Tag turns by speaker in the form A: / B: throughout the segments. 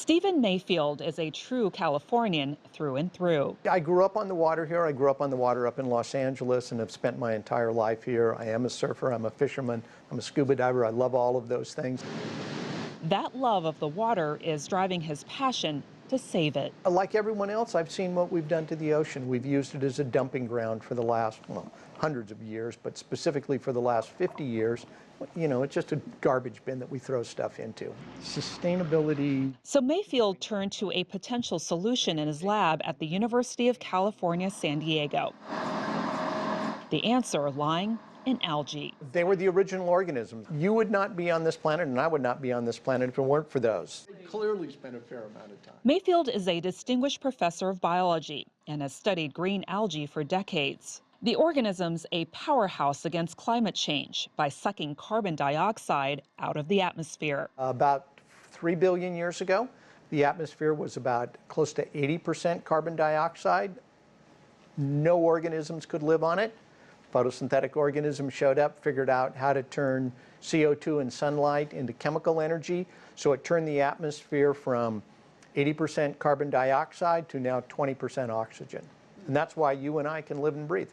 A: Stephen Mayfield is a true Californian through and through.
B: I grew up on the water here. I grew up on the water up in Los Angeles and have spent my entire life here. I am a surfer, I'm a fisherman, I'm a scuba diver. I love all of those things.
A: That love of the water is driving his passion to save it.
B: Like everyone else, I've seen what we've done to the ocean. We've used it as a dumping ground for the last, well, hundreds of years, but specifically for the last 50 years. You know, it's just a garbage bin that we throw stuff into. Sustainability.
A: So Mayfield turned to a potential solution in his lab at the University of California, San Diego. The answer lying in algae.
B: They were the original organisms. You would not be on this planet, and I would not be on this planet if it weren't for those. They clearly spent a fair amount of time.
A: Mayfield is a distinguished professor of biology and has studied green algae for decades. The organism's a powerhouse against climate change by sucking carbon dioxide out of the atmosphere.
B: About 3 billion years ago, the atmosphere was about close to 80% carbon dioxide. No organisms could live on it. Photosynthetic organisms showed up, figured out how to turn CO2 and sunlight into chemical energy. So it turned the atmosphere from 80% carbon dioxide to now 20% oxygen. And that's why you and I can live and breathe.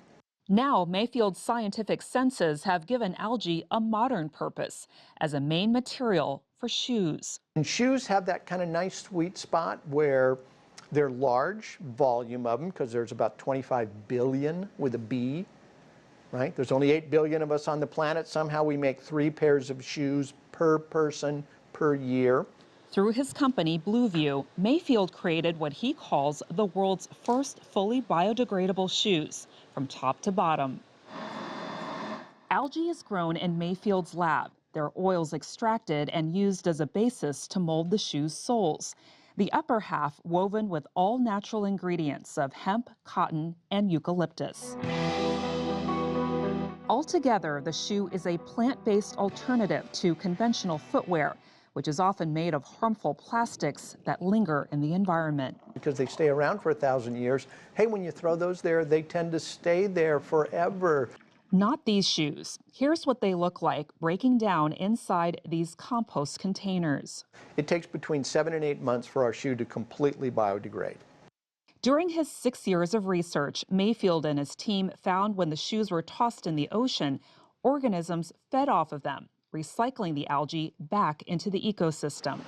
A: Now, Mayfield's scientific senses have given algae a modern purpose as a main material for shoes.
B: And shoes have that kind of nice sweet spot where they're large volume of them, because there's about 25 billion with a B. Right? There's only 8 billion of us on the planet. Somehow we make 3 pairs of shoes per person per year.
A: Through his company, Blueview, Mayfield created what he calls the world's first fully biodegradable shoes, from top to bottom. Algae is grown in Mayfield's lab. Their oils extracted and used as a basis to mold the shoes' soles. The upper half woven with all natural ingredients of hemp, cotton, and eucalyptus. Altogether, the shoe is a plant-based alternative to conventional footwear, which is often made of harmful plastics that linger in the environment.
B: Because they stay around for 1,000 years. Hey, when you throw those there, they tend to stay there forever.
A: Not these shoes. Here's what they look like breaking down inside these compost containers.
B: It takes between 7 and 8 months for our shoe to completely biodegrade.
A: During his 6 years of research, Mayfield and his team found when the shoes were tossed in the ocean, organisms fed off of them, recycling the algae back into the ecosystem.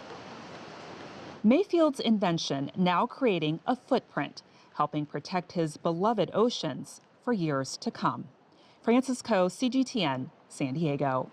A: Mayfield's invention now creating a footprint, helping protect his beloved oceans for years to come. Francis Coe, CGTN, San Diego.